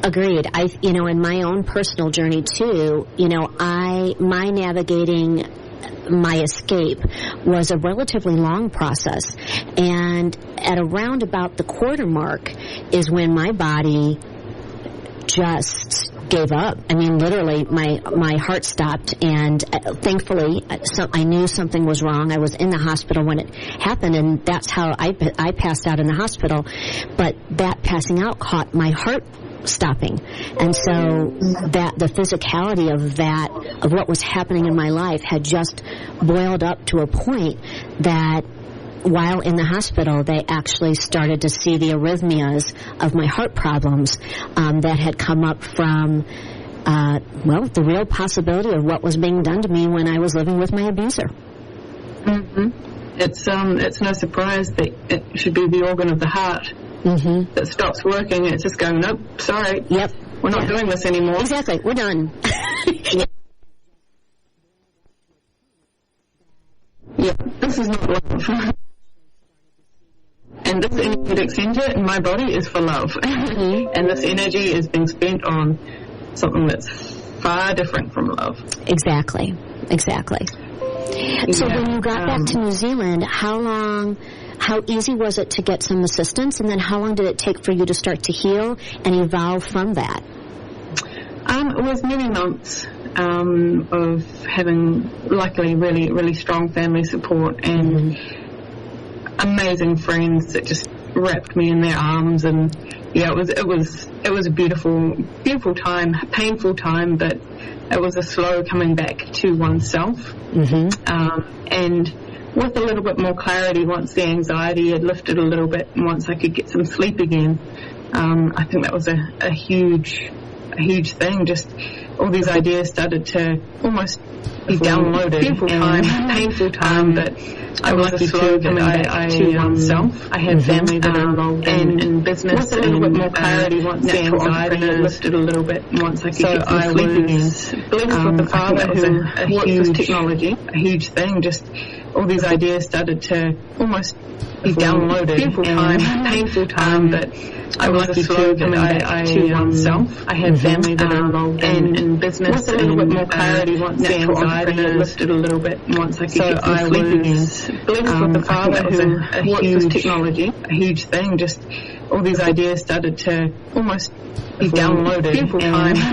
Agreed. In my own personal journey too, my navigating my escape was a relatively long process. And at around about the quarter mark is when my body just gave up. I mean, literally, my heart stopped, and thankfully, I knew something was wrong. I was in the hospital when it happened, and that's how I passed out in the hospital. But that passing out caught my heart stopping, and so that the physicality of what was happening in my life had just boiled up to a point that while in the hospital, they actually started to see the arrhythmias of my heart problems that had come up from, the real possibility of what was being done to me when I was living with my abuser. Mm-hmm. It's no surprise that it should be the organ of the heart that stops working. It's just going, nope, sorry. Yep. We're not doing this anymore. Exactly. We're done. Yeah, this is not love. And this energetic center in my body is for love. And this energy is being spent on something that's far different from love. Exactly. So when you got back to New Zealand, how easy was it to get some assistance? And then how long did it take for you to start to heal and evolve from that? It was many months of having, luckily, really, really strong family support and amazing friends that just wrapped me in their arms. And yeah, it was a beautiful time, painful time, but it was a slow coming back to oneself. And with a little bit more clarity, once the anxiety had lifted a little bit and once I could get some sleep again, I think that was a huge thing. Just all these ideas started to almost be downloaded. Painful time, but I was lucky too that to oneself. I had family that are involved in business. With a little bit more clarity, once the anxiety had lifted a little bit, and once I could get some sleep again. Blessed with the Father who works with technology, a huge thing. Just all these ideas started to almost be downloaded. Painful time, but I was lucky too that to oneself. I had family that are involved in business. With a little bit more clarity, once the anxiety had lifted a little bit, and once I could get some sleep again. Blessed with the Father who works with technology, a huge thing. Just all these ideas started to almost be downloaded.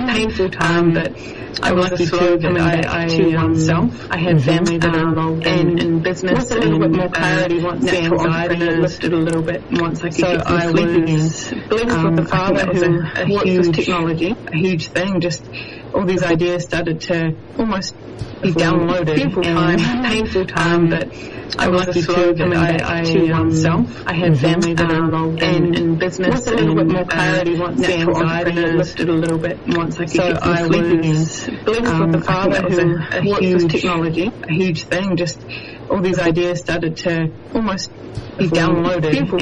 Painful time, but I was lucky too that to oneself. I had family that are involved in business. With a little bit more clarity, once the anxiety had lifted a little bit, and once I could get some sleep again. Blessed with the Father who works with technology, a huge thing. Just all these ideas started to almost be downloaded. Painful time, but I was lucky too that to oneself. I had family that are involved in business. With a little bit more clarity, once the anxiety had lifted a little bit, and once I could get some sleep again. Blessed with the Father who works with technology, a huge thing. Just all these ideas started to almost be downloaded. Painful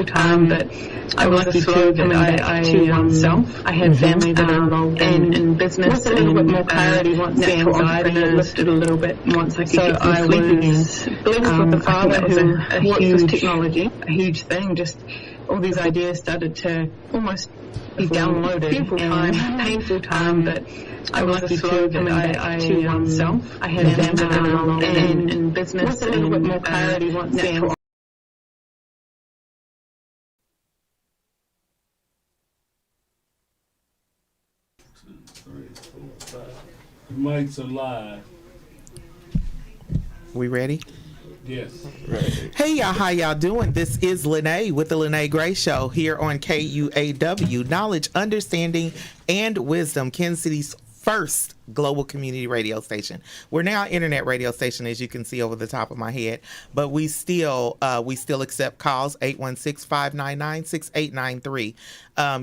time, but I was lucky too that to oneself. I had family that are involved in business. With a little bit more clarity, once the anxiety had lifted a little bit, and once I could get some sleep again. Blessed with the Father who works with technology, a huge thing. Just all these ideas started to almost be downloaded. Painful time, but I was lucky too that to oneself. I had family that are involved in business. With a little bit more clarity, once the anxiety. Mics are live. We ready? Yes. Ready. Hey y'all, how y'all doing? This is Lyne't with the Lyne't Gray Show here on KUAW, Knowledge, Understanding, and Wisdom, Kansas City's first global community radio station. We're now an internet radio station, as you can see over the top of my head, but we still accept calls 816-599-6893.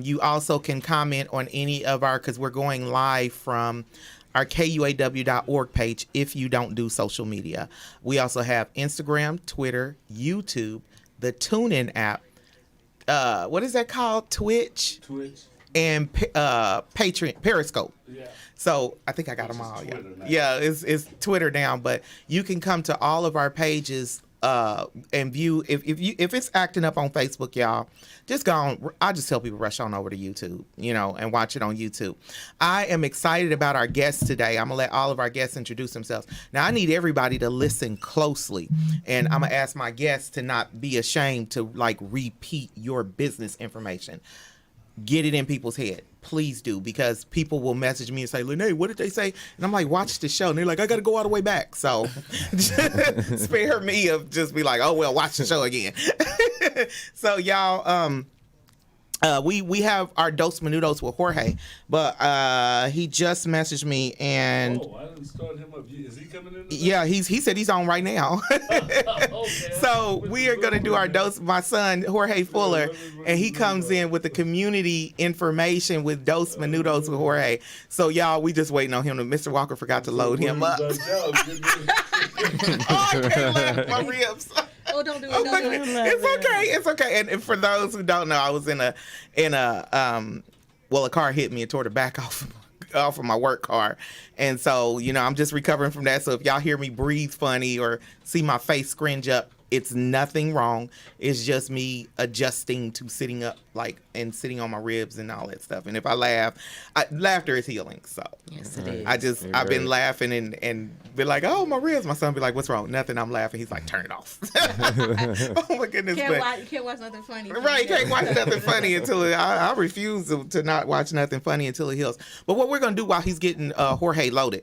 You also can comment on any of our, because we're going live from our KUAW.org page if you don't do social media. We also have Instagram, Twitter, YouTube, the TuneIn app. What is that called? Twitch. And Patreon, Periscope. Yeah. So I think I got them all. Yeah, it's Twitter now, but you can come to all of our pages and view. If it's acting up on Facebook, y'all, just go on. I just tell people rush on over to YouTube, and watch it on YouTube. I am excited about our guests today. I'm gonna let all of our guests introduce themselves. Now I need everybody to listen closely, and I'm gonna ask my guests to not be ashamed to repeat your business information. Get it in people's head. Please do, because people will message me and say, Lyne't, what did they say? And I'm like, watch the show. And they're like, I got to go all the way back. So spare me of just be like, oh, well, watch the show again. So y'all, we have our Dos Minutos with Jorge, but he just messaged me and I didn't start him up. Is he coming in today? yeah, he said he's on right now. Okay. So we are going to do our Dos, my son Jorge Fuller, and he comes in with the community information with Dos Minutos with Jorge. So y'all, we just waiting on him. Mr. Walker forgot to load him up. Oh, I can't laugh, my ribs. Oh, don't do it. It's okay. And for those who don't know, I was in a car hit me and tore the back off of my work car. And so, I'm just recovering from that. So if y'all hear me breathe funny or see my face scringe up, it's nothing wrong. It's just me adjusting to sitting up, and sitting on my ribs and all that stuff. And if I laugh, laughter is healing. So yes, it is. I've been laughing and be like, oh, my ribs. My son be like, what's wrong? Nothing. I'm laughing. He's like, turn it off. Oh my goodness. You can't watch nothing funny. Right. Can't watch nothing funny until I refuse to not watch nothing funny until it heals. But what we're going to do while he's getting Jorge loaded,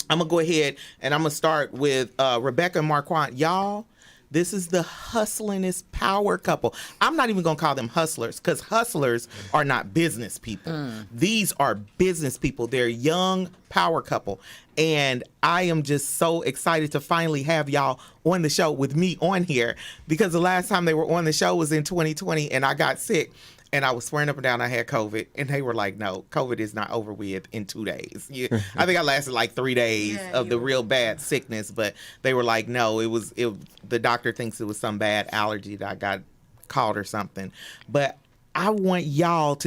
I'm going to go ahead and I'm going to start with Rebecca and Marquand. Y'all, this is the hustlingest power couple. I'm not even going to call them hustlers, because hustlers are not business people. These are business people. They're a young power couple. And I am just so excited to finally have y'all on the show with me on here, because the last time they were on the show was in 2020 and I got sick. And I was swearing up and down I had COVID. And they were like, no, COVID is not over with in 2 days. I think I lasted 3 days of the real bad sickness. But they were like, no, the doctor thinks it was some bad allergy that I got caught or something. But I want y'all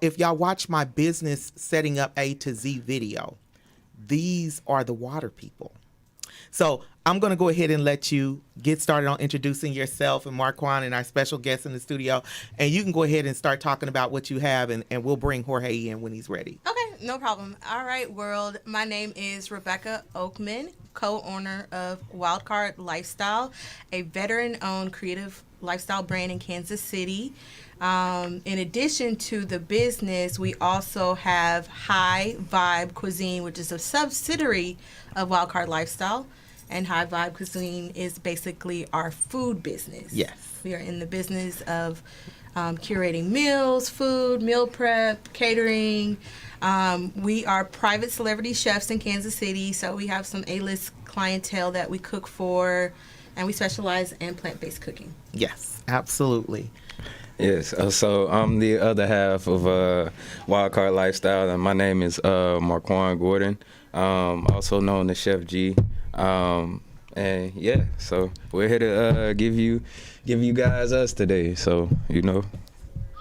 if y'all watch my business setting up A to Z video, these are the water people. So I'm going to go ahead and let you get started on introducing yourself and Marquand and our special guest in the studio. And you can go ahead and start talking about what you have, and we'll bring Jorge in when he's ready. Okay, no problem. All right, world. My name is Rebecca Oakman, co-owner of Wildcard Lifestyle, a veteran-owned creative lifestyle brand in Kansas City. In addition to the business, we also have High Vibe Cuisine, which is a subsidiary of Wildcard Lifestyle. And High Vibe Cuisine is basically our food business. Yes. We are in the business of curating meals, food, meal prep, catering. We are private celebrity chefs in Kansas City, so we have some A-list clientele that we cook for, and we specialize in plant-based cooking. Yes, absolutely. Yes, so I'm the other half of Wildcard Lifestyle, and my name is Marquand Gordon, also known as Chef G. And yeah, so we're here to give you guys us today. So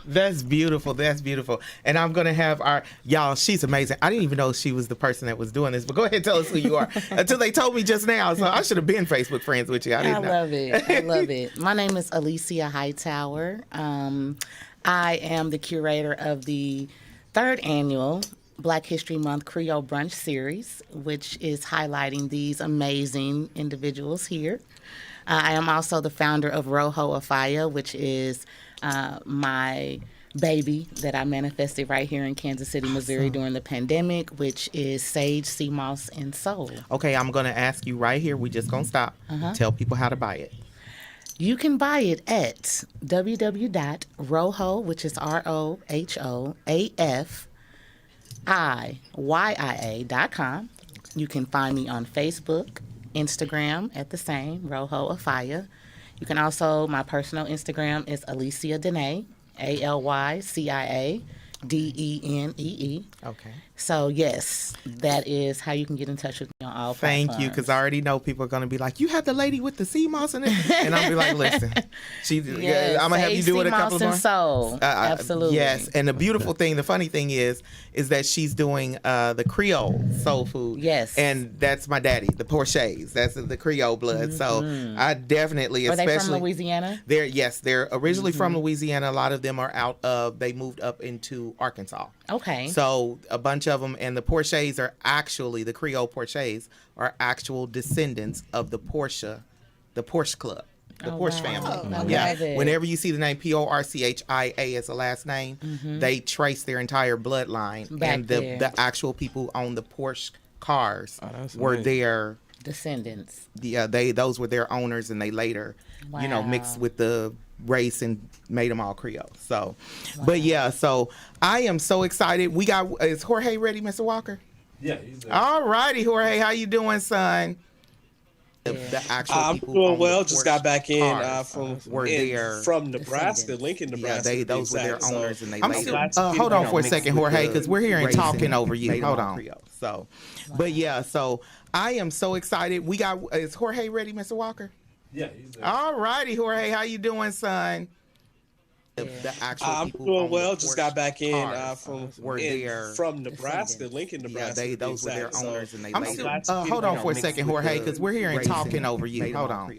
That's beautiful. That's beautiful. And I'm going to have y'all, she's amazing. I didn't even know she was the person that was doing this, but go ahead and tell us who you are. Until they told me just now. So I should have been Facebook friends with you. I didn't know. Love it. I love it. My name is Alecia Hightower. I am the curator of the 3rd annual Black History Month Creole Brunch Series, which is highlighting these amazing individuals here. I am also the founder of Roho Afaya, which is my baby that I manifested right here in Kansas City, Missouri during the pandemic, which is sage, sea moss, and soul. Okay, I'm going to ask you right here. We're just going to stop. Tell people how to buy it. You can buy it at www.roho, which is ROHOAFIYIA.com. You can find me on Facebook, Instagram at the same, Roho Afaya. You can also, my personal Instagram is Alecia Dene, ALYCIA. DENEE. Okay. So yes, that is how you can get in touch with me on all platforms. Thank you, because I already know people are going to be like, you had the lady with the sea moss in it, and I'll be like, listen, Yes, I'm gonna have you do it a couple sea more. moss and soul. Absolutely. Yes, and the beautiful thing, the funny thing is that she's doing the Creole soul food. Yes. And that's my daddy, the Porches. That's the Creole blood. So I definitely, Are they from especially Louisiana? they're originally from Louisiana. A lot of them are they moved up into Arkansas. Okay. So a bunch of them, and the Porches are actually, the Creole Porches are actual descendants of the Porsche Club, the Porsche family. I Yeah. love it. Whenever you see the name Porchia as a last name, they trace their entire bloodline, Back and there. the actual people who own the Porsche cars that's were nice. their Descendants. those were their owners, and they later mixed with the race and made them all Creole. So but yeah, so I am so excited. Is Jorge ready, Mr. Walker? Yeah, he's there. All righty, Jorge, how you doing, son? The actual I'm people doing on well. the Just Porsche got back in cars from Nebraska, descendants. Lincoln, Nebraska. those were their exact. owners, So and they I'm later glad to be hold on here. for a second, Jorge, because we're hearing talking over you. Hold on. But yeah, so I am so excited. Is Jorge ready, Mr. Walker? Yeah, he's there. All righty, Jorge, how you doing, son? The actual I'm people doing on well. the Just Porsche got back in cars from Nebraska, Lincoln, Nebraska. those were their exact. owners, So and they I'm later glad to be hold on here. for a second, Jorge, because we're hearing talking over you. Hold on.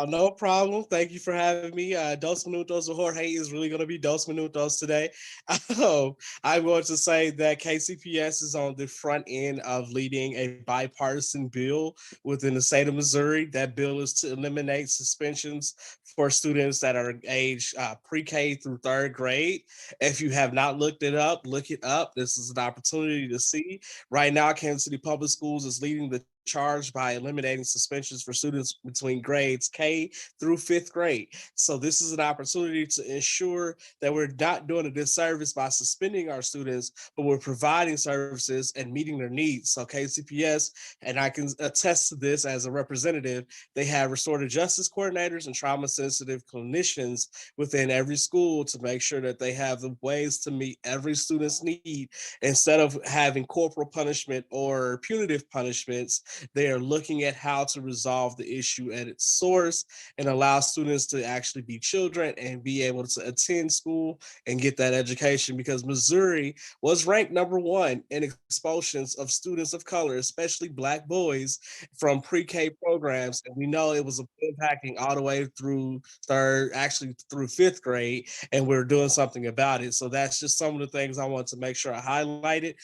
No problem. Thank you for having me. Dos Minutos with Jorge is really going to be Dos Minutos today. I'm going to say that KCPS is on the front end of leading a bipartisan bill within the state of Missouri. That bill is to eliminate suspensions for students that are aged pre-K through third grade. If you have not looked it up, look it up. This is an opportunity to see. Right now, Kansas City Public Schools is leading the charge by eliminating suspensions for students between grades K through fifth grade. So this is an opportunity to ensure that we're not doing a disservice by suspending our students, but we're providing services and meeting their needs. So KCPS, and I can attest to this as a representative, they have restorative justice coordinators and trauma sensitive clinicians within every school to make sure that they have the ways to meet every student's need. Instead of having corporal punishment or punitive punishments, they are looking at how to resolve the issue at its source and allow students to actually be children and be able to attend school and get that education, because Missouri was ranked number one in expulsions of students of color, especially Black boys, from pre-K programs. And we know it was impacting all the way through through fifth grade, and we're doing something about it. So that's just some of the things I want to make sure I highlighted.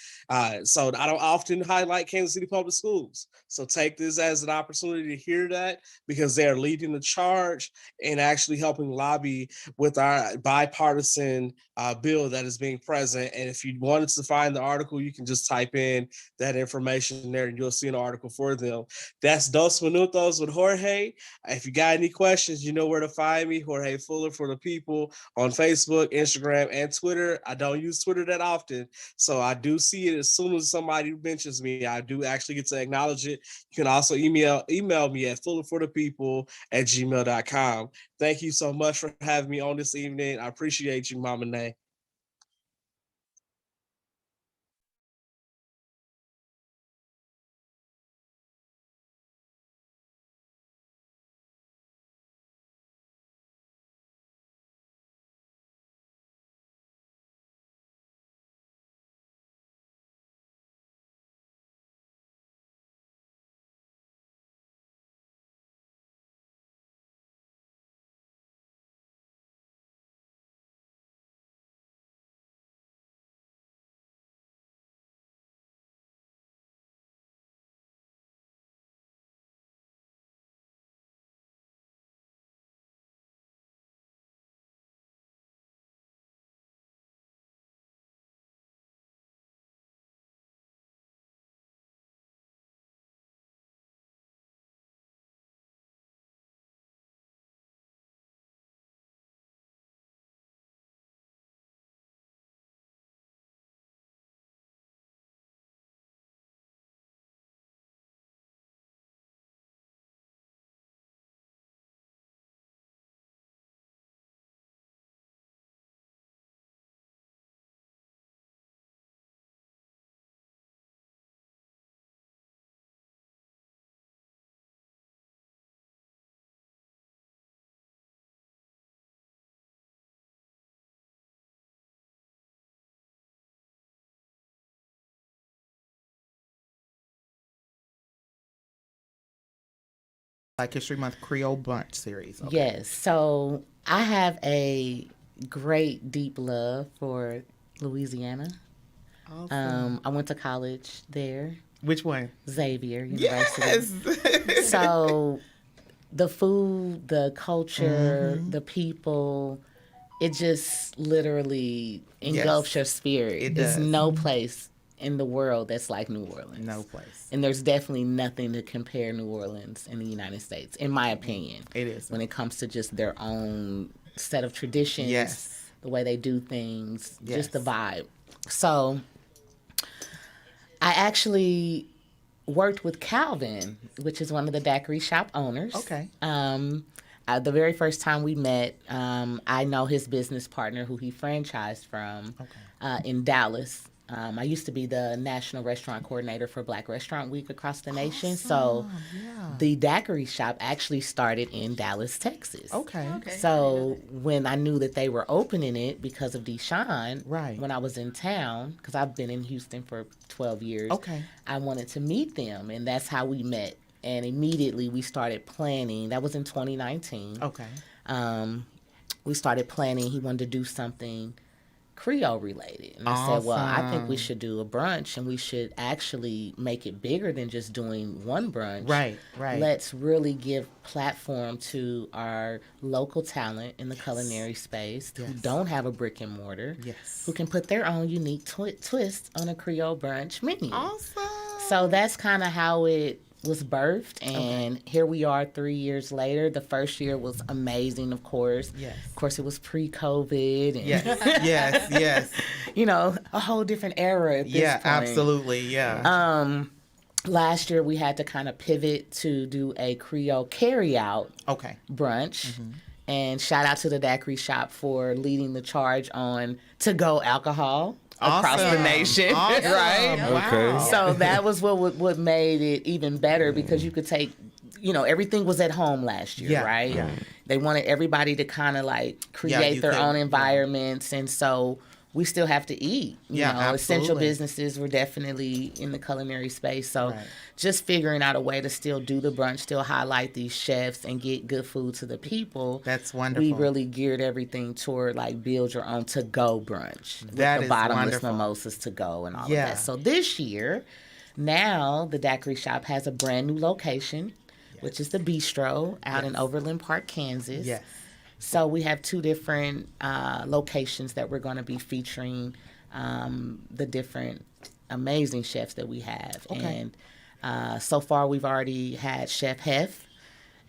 So I don't often highlight Kansas City Public Schools. So take this as an opportunity to hear that, because they are leading the charge and actually helping lobby with our bipartisan bill that is being present. And if you wanted to find the article, you can just type in that information there and you'll see an article for them. That's Dos Minutos with Jorge. If you got any questions, you know where to find me, Jorge Fuller for the People, on Facebook, Instagram, and Twitter. I don't use Twitter that often, so I do see it as soon as somebody mentions me. I do actually get to acknowledge it. You can also email me at fullerforthepeople@gmail.com. Thank you so much for having me on this evening. I appreciate you, Mama Nay. Black History Month Creole Brunch series. Okay. Yes. So I have a great, deep love for Louisiana. Awesome. I went to college there, Which one? Xavier University. Yes. So the food, the culture, the people, it just literally engulfs your spirit. It There's does. no place in the world that's like New Orleans. No place. And there's definitely nothing to compare New Orleans in the United States, in my opinion. It is. When it comes to just their own set of traditions, Yes. the way they do things, Yes. just the vibe. So I actually worked with Calvin, which is one of the daiquiri shop owners. Okay. The very first time we met, I know his business partner who he franchised from in Dallas. I used to be the national restaurant coordinator for Black Restaurant Week across the nation. So the daiquiri shop actually started in Dallas, Texas. Okay. So when I knew that they were opening it because of Deshaun, Right. when I was in town, because I've been in Houston for 12 years, Okay. I wanted to meet them, and that's how we met. And immediately we started planning. That was in 2019. Okay. We started planning. He wanted to do something Creole related. And I said, well, I think we should do a brunch, and we should actually make it bigger than just doing one brunch. Right. Let's really give platform to our local talent in the culinary space who don't have a brick and mortar, who can put their own unique twist on a Creole brunch menu. Awesome. So that's kind of how it was birthed, and here we are 3 years later. The first year was amazing, of course. Yes. Of course, it was pre-COVID. And, Yes. you know, a whole different era at this point. Absolutely. Yeah. Last year, we had to kind of pivot to do a Creole carry-out Okay. brunch. And shout out to the daiquiri shop for leading the charge on to-go alcohol across the nation, Awesome. right? Okay. So that was what made it even better, because you could take, you know, everything was at home last year, right? Yeah. They wanted everybody to kind of like create their own environments, and so we still have to eat. You know, essential absolutely. businesses were definitely in the culinary space. So just figuring out a way to still do the brunch, still highlight these chefs and get good food to the people. That's wonderful. We really geared everything toward like build your own to-go brunch. That with is the bottomless wonderful. mimosas to go and all of that. So this year, now the daiquiri shop has a brand new location, which is the Bistro out in Overland Park, Kansas. Yes. So we have two different locations that we're going to be featuring the different amazing chefs that we have. Okay. And so far we've already had Chef Hef.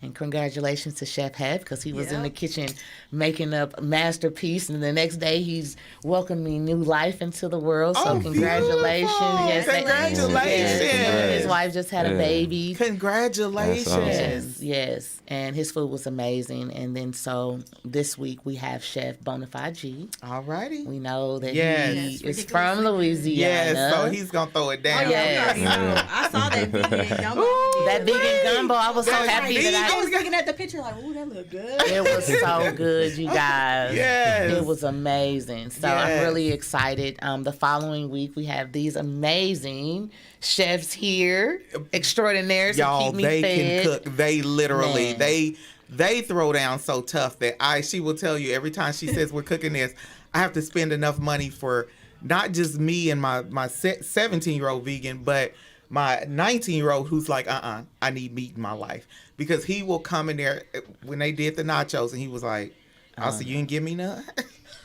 And congratulations to Chef Hef, because he was in the kitchen making up a masterpiece, and the next day he's welcoming new life into the world. So congratulations. Beautiful. Yes, Congratulations. Yes. His wife just had a baby. Congratulations. Yes. And his food was amazing. And then so this week we have Chef Bonafide G. All righty. We know that Yes. he is from Louisiana. Yes, so he's going to throw it down. I saw that vegan gumbo. That vegan gumbo, I was so happy that I was looking at the picture like, ooh, that look good. it was so good, you guys. Yes. It was amazing. So I'm really excited. The following week, we have these amazing chefs here, extraordinaires, Y'all, to keep me they fed. can cook. They literally, Man. they throw down so tough that she will tell you every time she says we're cooking this, I have to spend enough money for not just me and my 17-year-old vegan, but my 19-year-old who's like, I need meat in my life. Because he will come in there when they did the nachos, and he was like, "Oh, so you didn't give me none?"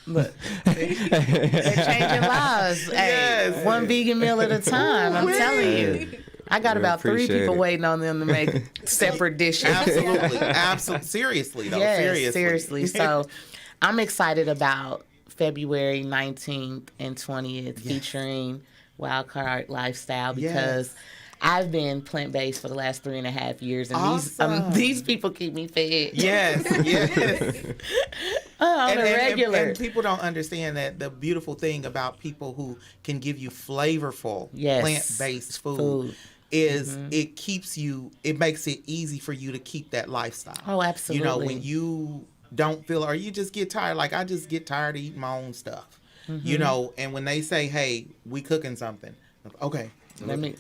But they're changing lives. Yes. Hey, one vegan meal at a time. I'm telling you. I got We about 3 appreciate people it. waiting on them to make separate dishes. Absolutely. Seriously, though. Yes, seriously. So I'm excited about February 19th and 20th featuring Wildcard Lifestyle, because I've been plant-based for the last 3.5 years, and Awesome. these people keep me fed. Yes. On a regular. And people don't understand that the beautiful thing about people who can give you flavorful plant-based food is it makes it easy for you to keep that lifestyle. Oh, absolutely. You know, when you don't feel, or you just get tired, like I just get tired of eating my own stuff, you know, and when they say, hey, we cooking something, okay, Let me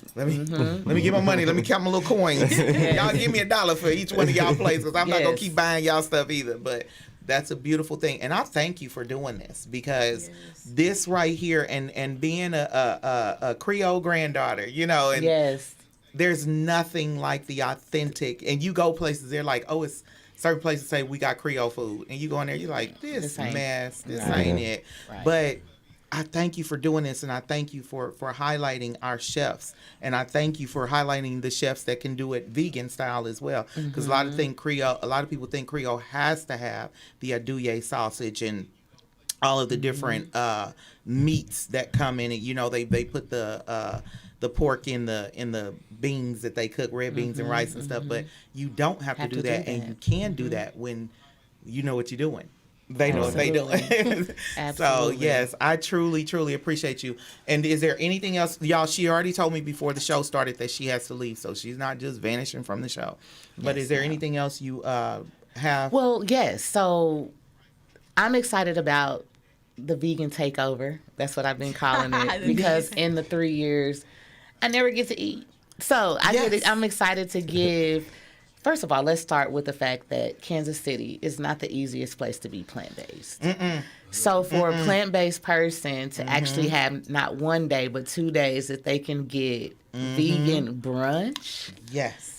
get my money. Let me count my little coins. Y'all give me $1 for each one of y'all places, because I'm not gonna keep buying y'all stuff either. But that's a beautiful thing, and I thank you for doing this, because this right here, and being a Creole granddaughter, you know, and there's nothing like the authentic. And you go places, they're like, oh, it's certain places say we got Creole food, and you go in there, you're like, this mess, this ain't it. Right. But I thank you for doing this, and I thank you for highlighting our chefs, and I thank you for highlighting the chefs that can do it vegan style as well. Because a lot of people think Creole has to have the andouille sausage and all of the different meats that come in it. You know, they put the pork in the beans that they cook, red beans and rice and stuff. But you don't have to do that, and you can do that when you know what you're doing. They know what they do. So, yes, I truly, truly appreciate you. And is there anything else? Y'all, she already told me before the show started that she has to leave, so she's not just vanishing from the show. But is there anything else you have? Well, yes. So I'm excited about the Vegan Takeover. That's what I've been calling it. Because in the 3 years, I never get to eat. So I'm excited to give... First of all, let's start with the fact that Kansas City is not the easiest place to be plant-based. So for a plant-based person to actually have not 1 day, but 2 days that they can get vegan brunch,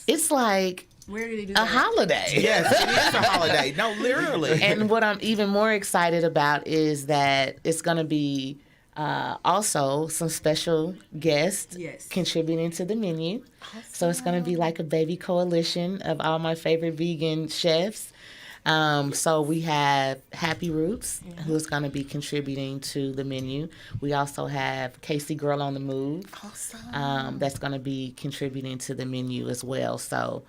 it's like Where did they do a holiday. Yes, it is a holiday. No, literally. And what I'm even more excited about is that it's going to be also some special guests contributing to the menu. Awesome. So it's going to be like a baby coalition of all my favorite vegan chefs. So we have Happy Roots, who's going to be contributing to the menu. We also have Casey Girl on the Move. Awesome. That's going to be contributing to the menu as well. So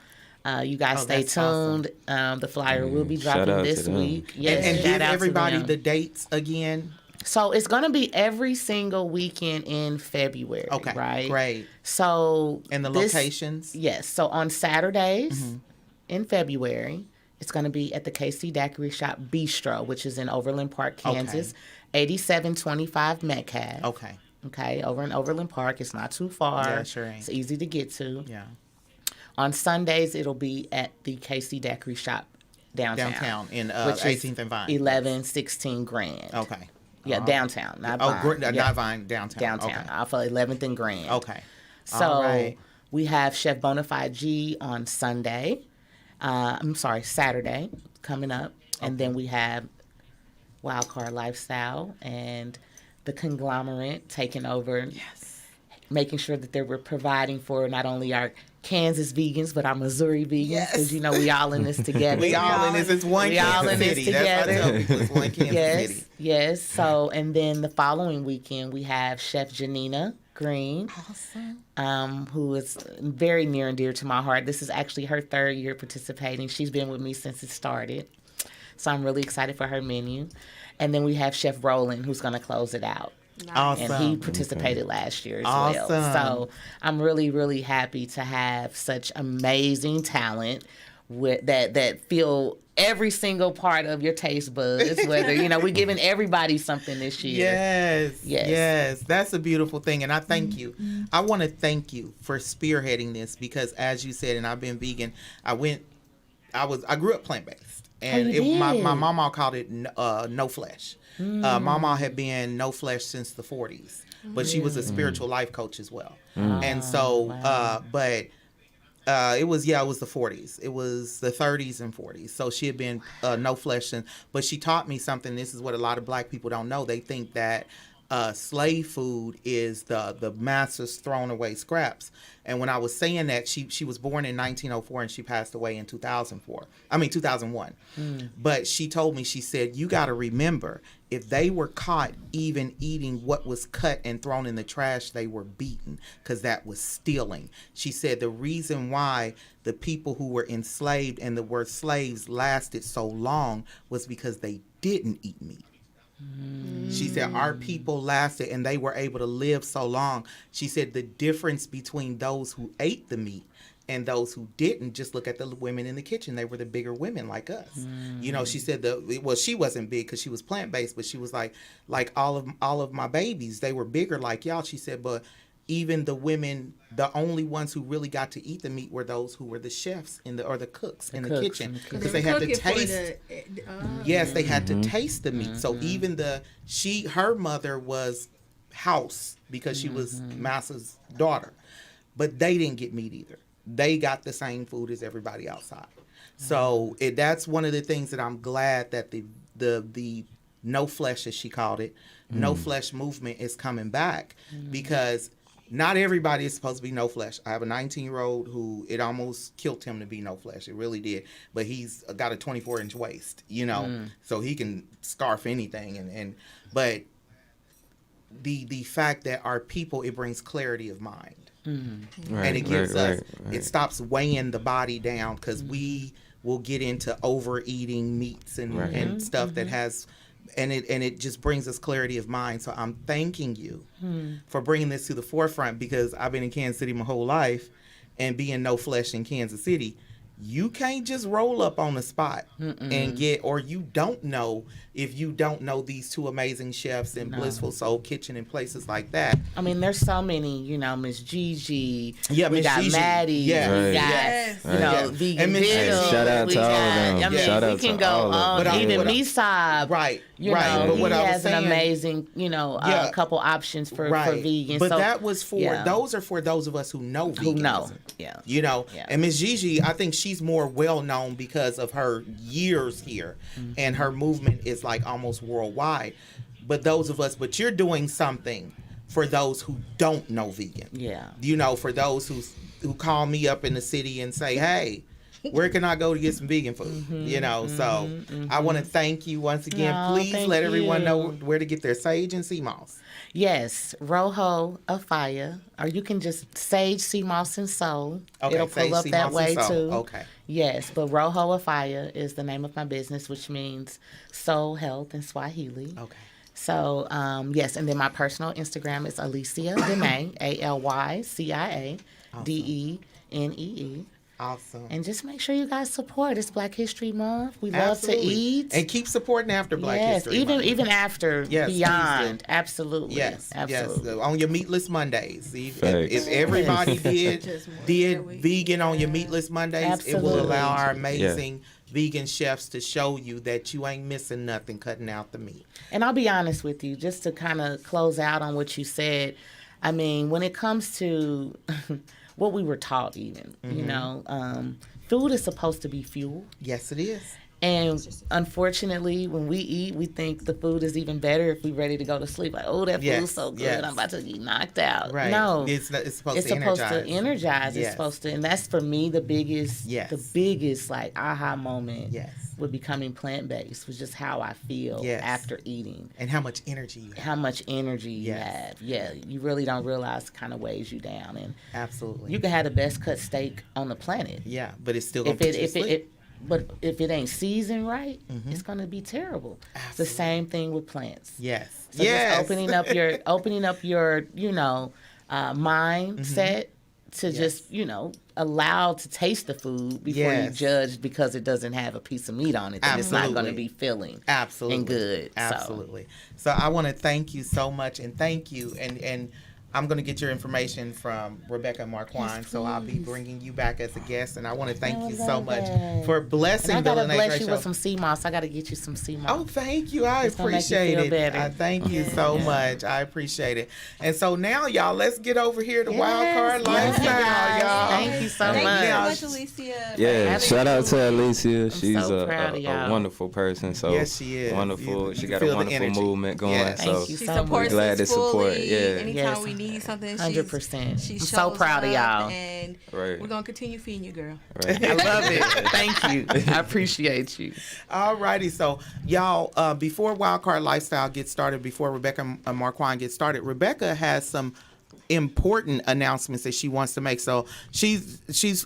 you guys stay tuned. Awesome. The flyer will be dropping this week. Yes, and give everybody the dates again. So it's going to be every single weekend in February. Okay, right? Great. So and the locations? Yes. So on Saturdays in February, it's going to be at the KC Daiquiri Shop Bistro, which is in Overland Park, Kansas, 8725 Metcalf. Okay, over in Overland Park. It's not too far. Yeah, sure ain't. It's easy to get to. Yeah. On Sundays, it'll be at the KC Daiquiri Shop downtown in 18th and Vine. 1116 Grand. Okay. Yeah, downtown, not Vine. Not Vine, downtown. Downtown, off of 11th and Grand. Okay. So we have Chef Bonafide G on Saturday coming up. And then we have Wildcard Lifestyle and the conglomerate taking over. Yes. Making sure that they were providing for not only our Kansas vegans, but our Missouri vegans, because you know we all in this together. We all in this. It's one we Kansas all in City. This together. That's what I tell people. It's one Kansas City. Yes. So, and then the following weekend we have Chef Janina Green, who is very near and dear to my heart. This is actually her 3rd year participating. She's been with me since it started, so I'm really excited for her menu. And then we have Chef Roland, who's going to close it out. Awesome. And he participated last year as well. So I'm really, really happy to have such amazing talent that feel every single part of your taste buds. Whether we're giving everybody something this year. Yes. That's a beautiful thing, and I thank you. I want to thank you for spearheading this, because, as you said, and I've been vegan. I grew up plant based, and my mama called it no flesh. Mama had been no flesh since the 40s, but she was a spiritual life coach as well. And so, it was the 40s. It was the 30s and 40s. So she had been no flesh, but she taught me something. This is what a lot of black people don't know. They think that slave food is the master's thrown away scraps. And when I was saying that, she was born in 1904 and she passed away in 2001. But she told me, she said, you got to remember, if they were caught even eating what was cut and thrown in the trash, they were beaten, because that was stealing. She said the reason why the people who were enslaved and the word slaves lasted so long was because they didn't eat meat. She said our people lasted and they were able to live so long. She said the difference between those who ate the meat and those who didn't, just look at the women in the kitchen. They were the bigger women like us. She said she wasn't big because she was plant-based, but she was like all of my babies, they were bigger like y'all. She said, but even the women, the only ones who really got to eat the meat were those who were the chefs or the cooks in the kitchen, because they had to taste. Yes, they had to taste the meat. So even her mother was house because she was Massa's daughter, but they didn't get meat either. They got the same food as everybody outside. So that's one of the things that I'm glad that the no flesh, as she called it, no flesh movement is coming back, because not everybody is supposed to be no flesh. I have a 19-year-old who it almost killed him to be no flesh. It really did. But he's got a 24-inch waist, so he can scarf anything. But the fact that our people, it brings clarity of mind. Right, and it gives us, right. it stops weighing the body down, because we will get into overeating meats and stuff that has, and it just brings us clarity of mind. So I'm thanking you for bringing this to the forefront, because I've been in Kansas City my whole life, and being no flesh in Kansas City, you can't just roll up on the spot and get, or you don't know if you don't know these two amazing chefs in Blissful Soul Kitchen and places like that. I mean, there's so many, Miss Gigi. Yeah, we Miss got Gigi. Maddie. Yeah. We got, Yes. Vegan And Miss Gigi. Takeover. Shout out We to all of them. I mean, Shout we out can to go all of on. them. Even Misab. Right. You know, But what he I was has saying, an amazing, a couple options for vegan. But so, that was those are for those of us who know veganism. who know. Yeah. Yeah. And Miss Gigi, I think she's more well known because of her years here, and her movement is like almost worldwide. But but you're doing something for those who don't know vegan. Yeah. For those who call me up in the city and say, hey, where can I go to get some vegan food? So I want to thank you once again. No, Please thank let everyone you. know where to get their sage and sea moss. Yes, Rojo of Fire, or you can just Sage, Sea Moss, and Soul. Okay, It'll pull Sage, up Sea that Moss, way and Soul. too. Okay. Yes, but Rojo of Fire is the name of my business, which means soul health in Swahili. Okay. So, yes, and then my personal Instagram is Alecia Dene, ALYCIADENEE. Awesome. And just make sure you guys support. It's Black History Month. We love to eat. And keep supporting after Black History even Month. even after, Yes, please beyond. do. Absolutely. Yes, Absolutely. yes. On your meatless Mondays. If Thanks. everybody did vegan on your meatless Mondays, it will allow our amazing vegan chefs to show you that you ain't missing nothing cutting out the meat. And I'll be honest with you, just to kind of close out on what you said. I mean, when it comes to what we were taught, even, food is supposed to be fuel. Yes, it is. And unfortunately, when we eat, we think the food is even better if we're ready to go to sleep. Like, oh, that food's so good, I'm about to get knocked out. Right. No, it's supposed to energize. energize. Yes. It's supposed to, and that's for me the biggest, like aha moment. Yes. With becoming plant-based was just how I feel after eating. And how much energy you have. How much energy you have. Yeah, you really don't realize the kind of weighs you down. And absolutely, you can have the best cut steak on the planet. Yeah, but it's still gonna put you to sleep. But if it ain't seasoned right, it's gonna be terrible. Absolutely. It's the same thing with plants. Yes. So just opening up your mindset to just allow to taste the food before you judge because it doesn't have a piece of meat on it. Then it's not going to be filling. Absolutely. And good. Absolutely. So I want to thank you so much, and thank you and I'm going to get your information from Rebecca Marquand, so I'll be bringing you back as a guest, and I want to thank you so much for blessing and I the gotta bless you Show. with some sea moss. I got to get you some sea moss. Oh, thank you. I It's gonna make you appreciate feel it. better. I thank you so much. I appreciate it. And so now, y'all, let's get over here to Wild Card Lifestyle, y'all. Thank you so much. Thank you so much, Alecia. Yeah, shout out to Alecia. She's so proud of a y'all. wonderful person. So yes, she is. Wonderful. You She can got a feel the wonderful energy. movement going. Yes. So Thank you She so supports much. glad us to support. fully. Yeah. Anytime Yes. we need something, 100%. She I'm shows so proud of up, y'all. and Right. we're gonna continue feeding you, girl. Right. I love it. Thank you. I appreciate you. All righty. So, y'all, before Wildcard Lifestyle gets started, before Rebecca Marquand gets started, Rebecca has some important announcements that she wants to make. So she's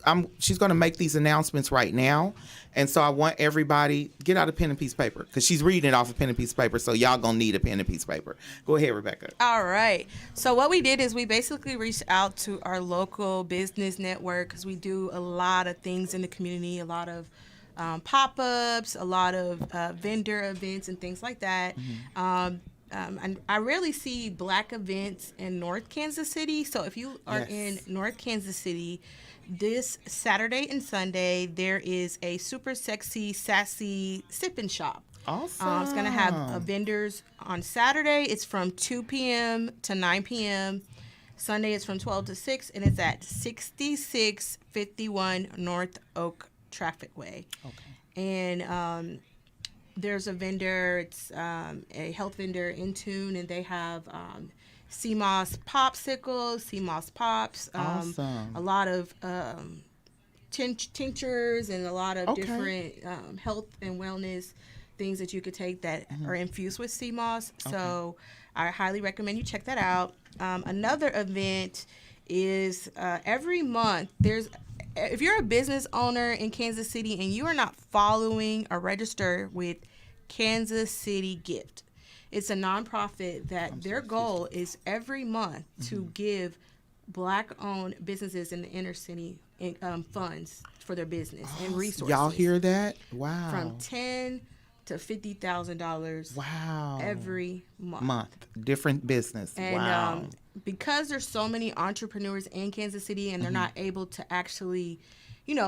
going to make these announcements right now. And so I want everybody get out a pen and piece of paper, because she's reading it off a pen and piece of paper. So y'all going to need a pen and piece of paper. Go ahead, Rebecca. All right. So what we did is we basically reached out to our local business network, because we do a lot of things in the community, a lot of pop-ups, a lot of vendor events and things like that. and I rarely see Black events in North Kansas City. So if you are in North Kansas City, this Saturday and Sunday, there is a super sexy, sassy sip-in shop. Awesome. It's going to have vendors on Saturday. It's from 2 p.m. to 9 p.m. Sunday it's from 12 to 6, and it's at 6651 North Oak Traffic Way. Okay. And there's a vendor. It's a health vendor, In Tune, and they have CMOS popsicles, CMOS pops. Awesome. A lot of tinctures and a lot of different health and wellness things that you could take that are infused with CMOS. So I highly recommend you check that out. Another event is every month if you're a business owner in Kansas City and you are not following or registered with Kansas City Gift, it's a nonprofit that their goal is every month to give Black-owned businesses in the inner city funds for their business and resources. Y'all hear that? Wow. From $10,000 to $50,000. Wow. Every month. Different business. And wow. Because there's so many entrepreneurs in Kansas City and they're not able to actually,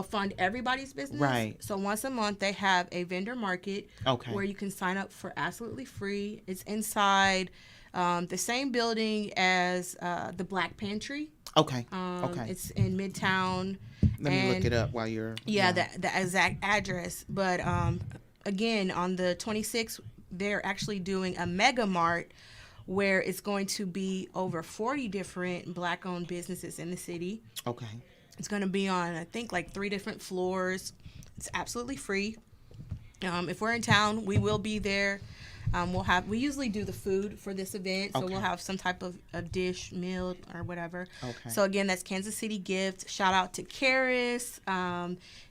fund everybody's business. Right. So once a month they have a vendor market where you can sign up for absolutely free. It's inside the same building as the Black Pantry. Okay. It's in Midtown. Let me look it up while you're. Yeah, the exact address. But again, on the 26th, they're actually doing a mega mart where it's going to be over 40 different Black-owned businesses in the city. Okay. It's going to be on, I think, like 3 different floors. It's absolutely free. If we're in town, we will be there. We usually do the food for this event, so we'll have some type of a dish, meal, or whatever. Okay. So again, that's Kansas City Gift. Shout out to Karis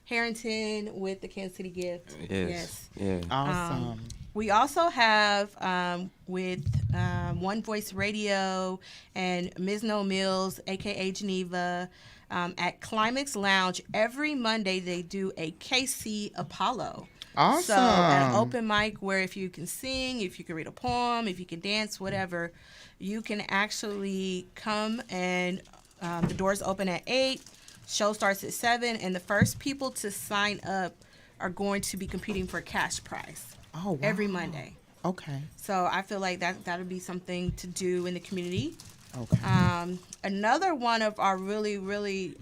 Harrington with the Kansas City Gift. Yes. Yeah. Awesome. We also have with One Voice Radio and Ms. No Mills, aka Geneva, at Climax Lounge. Every Monday they do a KC Apollo. Awesome. So at an open mic where if you can sing, if you can read a poem, if you can dance, whatever, you can actually come and the doors open at 8. Show starts at 7, and the first people to sign up are going to be competing for a cash prize. Oh, wow. Every Monday. Okay. So I feel like that would be something to do in the community. Okay. Another one of our really, really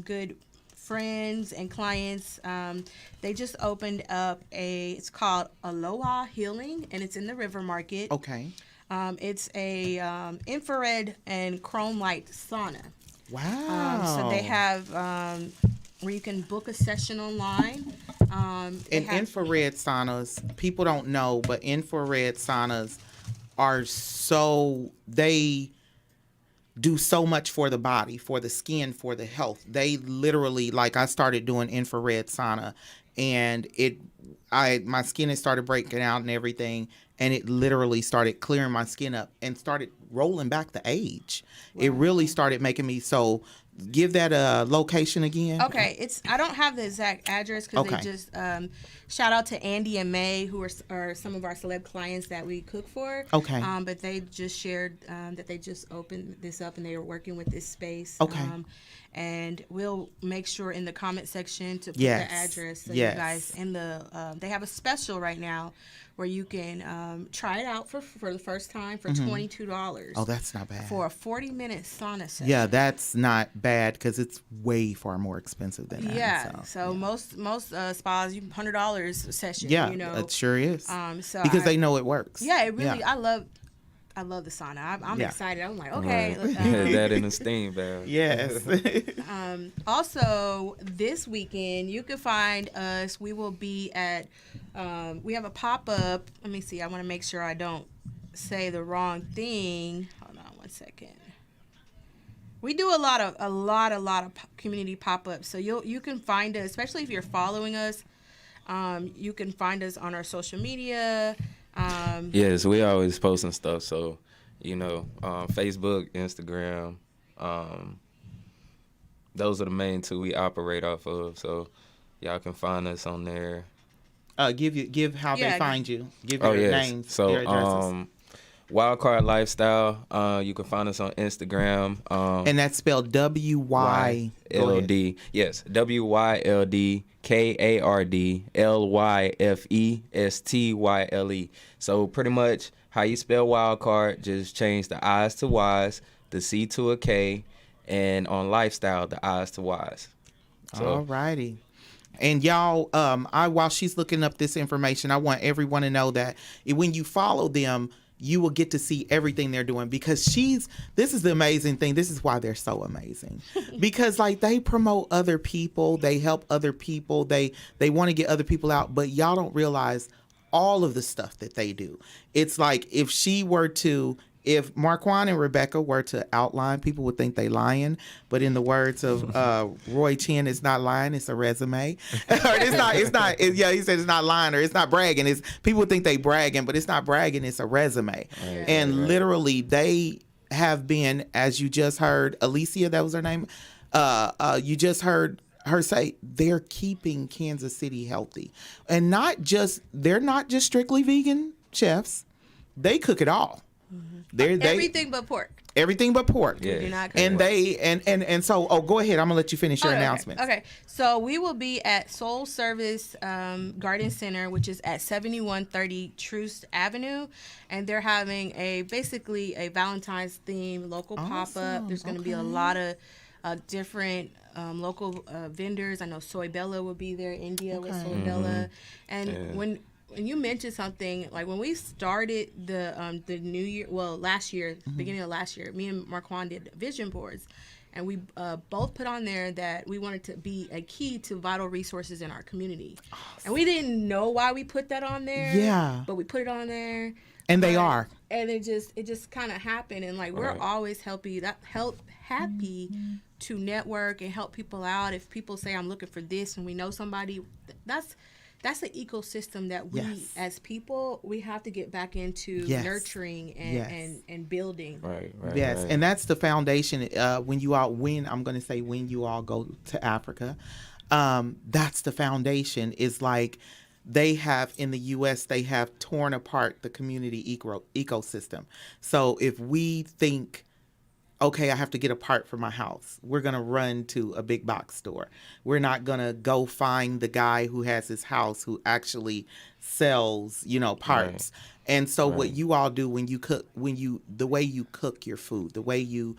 good friends and clients, they just opened up it's called Aloha Healing, and it's in the River Market. Okay. It's a infrared and chrome light sauna. Wow. So they have where you can book a session online. Infrared saunas, people don't know, but infrared saunas they do so much for the body, for the skin, for the health. They literally, I started doing infrared sauna, and my skin had started breaking out and everything, and it literally started clearing my skin up and started rolling back the age. Wow. It really started making me so. Give that a location again. Okay, I don't have the exact address because they just shout out to Andy and May, who are some of our celeb clients that we cook for. Okay. But they just shared that they just opened this up and they were working with this space. Okay. And we'll make sure in the comment section to put the address so you guys they have a special right now where you can try it out for the first time for $22. Oh, that's not bad. For a 40-minute sauna session. Yeah, that's not bad because it's way far more expensive than that. Yeah, so most spas, $100 a session. Yeah, it sure is. Because they know it works. Yeah, it really. Yeah. I love the sauna. I'm excited. I'm like, okay. That in a steam bath. Yes. Also, this weekend, you can find us. We will be at, we have a pop-up. Let me see. I want to make sure I don't say the wrong thing. Hold on one second. We do a lot of community pop-ups. So you can find us, especially if you're following us. You can find us on our social media. Yes, we always posting stuff. So, Facebook, Instagram, those are the main 2 we operate off of. So, y'all can find us on there. Give how they find you. Give your names, so, your addresses. Wildcard Lifestyle. You can find us on Instagram. And that's spelled WY. LD. Yes, WYLDKARDLYFESTYLE. So pretty much how you spell wildcard, just change the I's to Y's, the C to a K, and on lifestyle, the I's to Y's. So, all righty. And y'all, while she's looking up this information, I want everyone to know that when you follow them, you will get to see everything they're doing, because this is the amazing thing. This is why they're so amazing, because like they promote other people, they help other people, they want to get other people out, but y'all don't realize all of the stuff that they do. It's like if Marquand and Rebecca were to outline, people would think they lying. But in the words of Roy Chin, it's not lying, it's a resume. He said it's not lying, or it's not bragging. People would think they bragging, but it's not bragging, it's a resume. Right. Literally, they have been, as you just heard, Alecia, that was her name. You just heard her say they're keeping Kansas City healthy, and they're not just strictly vegan chefs. They cook it all. Mm-hmm. Everything but pork. Everything but pork. Yeah. Do not cook And pork. go ahead. I'm gonna let you finish your announcement. Okay. So we will be at Soul Service Garden Center, which is at 7130 Troost Avenue, and they're having basically a Valentine's theme local pop-up. There's going to be a lot of different local vendors. I know Soy Bella will be there, India with Soy Bella. And when you mentioned something, like when we started the new year, last year, beginning of last year, me and Marquand did vision boards. And we both put on there that we wanted to be a key to vital resources in our community. Awesome. And we didn't know why we put that on there. Yeah. But we put it on there. And they are. And it just kind of happened. And like, we're always happy to network and help people out. If people say, I'm looking for this, and we know somebody, that's an ecosystem that we as people, we have to get back into nurturing and building. Right. Yes. Right. And that's the foundation. When you all go to Africa, that's the foundation. Is like they have in the U.S., they have torn apart the community ecosystem. So if we think, okay, I have to get a part for my house, we're going to run to a big box store. We're not going to go find the guy who has his house who actually sells, parts. Right. And so what you all do when you cook, the way you cook your food, the way you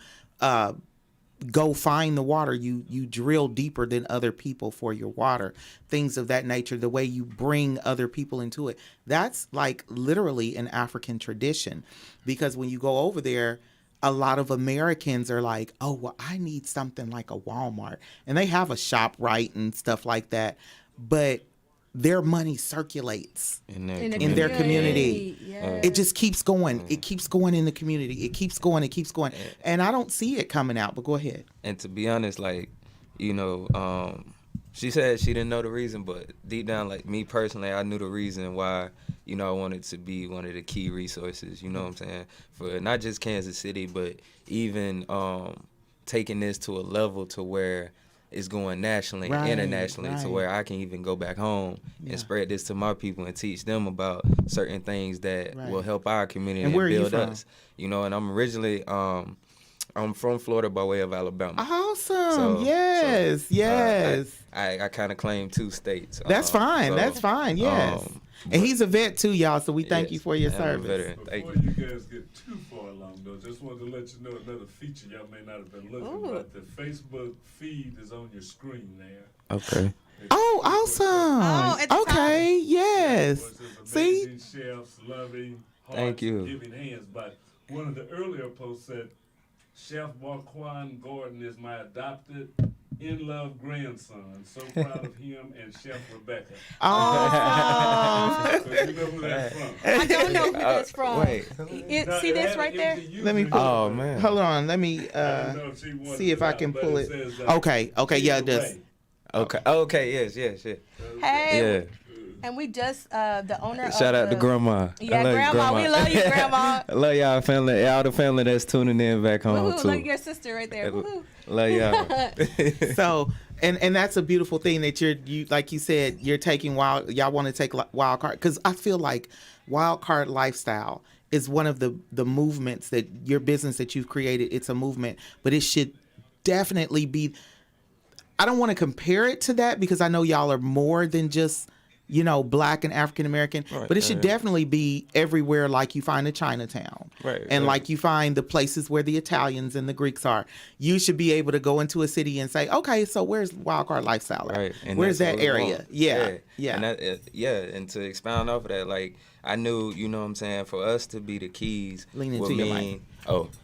go find the water, you drill deeper than other people for your water, things of that nature, the way you bring other people into it. That's like literally an African tradition, because when you go over there, a lot of Americans are like, oh, well, I need something like a Walmart. And they have a ShopRite and stuff like that. But their money circulates in their community. Yes. It just keeps going. It keeps going in the community. It keeps going. It keeps going. And I don't see it coming out, but go ahead. And to be honest, like, she said she didn't know the reason, but deep down, like me personally, I knew the reason why, I wanted to be one of the key resources, you know what I'm saying, for not just Kansas City, but even taking this to a level to where it's going nationally, internationally, to where I can even go back home and spread this to my people and teach them about certain things that will help our community and build us. And I'm originally... I'm from Florida by way of Alabama. Awesome. Yes. I kind of claim 2 states. That's fine. Yes. And he's a vet too, y'all. So we thank you for your service. Before you guys get too far along, though, just wanted to let you know another feature y'all may not have been looking, but the Facebook feed is on your screen there. Okay. Awesome. Okay. Yes. See. Chefs, loving hearts, thank you. Giving hands. But one of the earlier posts said, Chef Marquand Gordon is my adopted, in-love grandson. So proud of him and Chef Rebecca. Awesome. So you know who that's from. I don't know who that's from. Wait. See this right there? Let me pull man. Hold on. Let me see if I can pull it. Okay. Yeah, it does. Okay. Yes. Hey. Yeah. And we just, the owner Shout out to Grandma. Yeah, Grandma. We love you, Grandma. I love y'all family, all the family that's tuning in back home, Woo-hoo, too. Look at your sister right there. Woo-hoo. Love y'all. So, and that's a beautiful thing that you like you said, you're taking y'all want to take wild card, because I feel like wild card lifestyle is one of the movements that your business that you've created. It's a movement, but it should definitely be, I don't want to compare it to that because I know y'all are more than just, you know, Black and African American, but it should definitely be everywhere, like you find in Chinatown, and like you find the places where the Italians and the Greeks are. You should be able to go into a city and say, okay, so where's Wildcard Lifestyle at? And where's that area? Yeah. And and to expound off of that, like, I knew, you know what I'm saying, for us to be the keys would mean,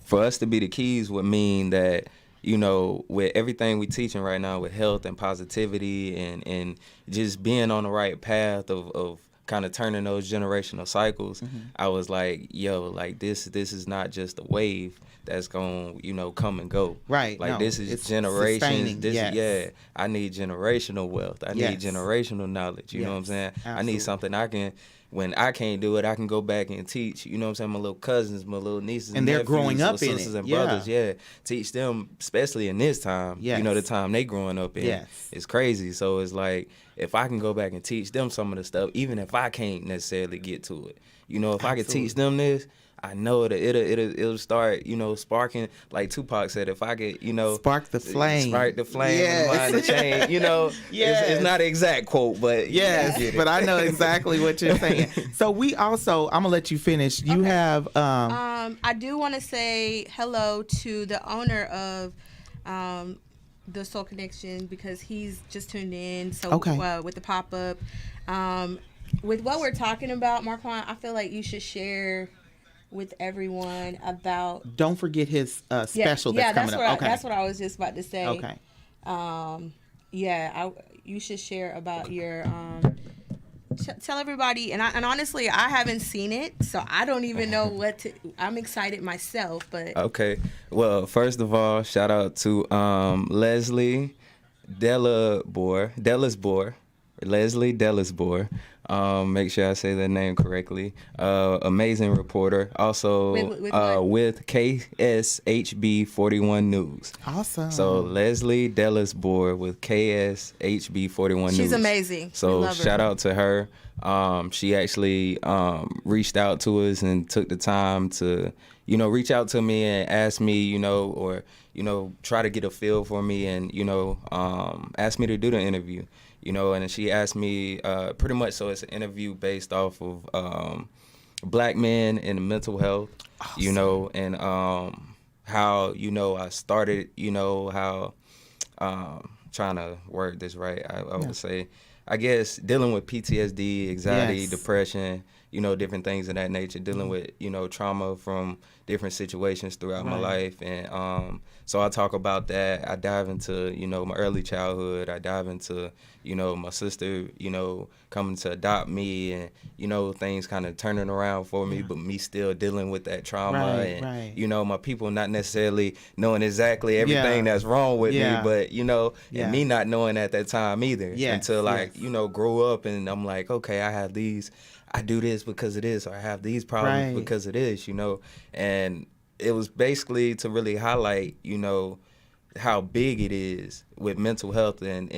for us to be the keys would mean that, you know, with everything we teaching right now with health and positivity and just being on the right path of kind of turning those generational cycles, I was like, yo, like this is not just a wave that's going to, you know, come and go. Right. Like, no, this is generations. Yes. I need generational wealth. I need generational knowledge. You know what I'm saying? Absolutely. I need something I can, when I can't do it, I can go back and teach. You know what I'm saying? My little cousins, my little nieces and they're nephews, growing up in sisters it. and brothers. Teach them, especially in this time. You know, the time they growing up in. It's crazy. So it's like, if I can go back and teach them some of the stuff, even if I can't necessarily get to it, you know, if I could teach them this, I know that it'll start, you know, sparking, like Tupac said, if I could, you know, spark the flame, behind the chain, you know. It's not an exact quote, but but I know exactly what you're saying. So we also, I'm gonna let you finish. You have I do want to say hello to the owner of the Soul Connection, because he's just tuned in. So with the pop-up, with what we're talking about, Marquand, I feel like you should share with everyone about. Don't forget his special that's coming up. That's what I was just about to say. Okay. You should share about your. Tell everybody, and honestly, I haven't seen it, so I don't even know what to. I'm excited myself, but okay. Well, first of all, shout out to Leslie Delisbor. Make sure I say that name correctly. Amazing reporter. Also with KSHB 41 News. Awesome. So Leslie Delisbor with KSHB 41 News. She's amazing. So shout out to her. She actually reached out to us and took the time to, you know, reach out to me and ask me, you know, or, you know, try to get a feel for me and, you know, ask me to do the interview. You know, and she asked me pretty much, so it's an interview based off of Black men and mental health, you know, and how, you know, I started, you know, how, trying to word this right, I would say, I guess, dealing with PTSD, anxiety, depression, you know, different things of that nature, dealing with, you know, trauma from different situations throughout my life. And so I talk about that. I dive into, you know, my early childhood. I dive into, you know, my sister, you know, coming to adopt me and, you know, things kind of turning around for me, but me still dealing with that trauma and, you know, my people not necessarily knowing exactly everything that's wrong with me, but, you know, and me not knowing at that time either until I, you know, grow up and I'm like, okay, I do this because of this, or I have these problems because of this, you know. And it was basically to really highlight, you know, how big it is with mental health and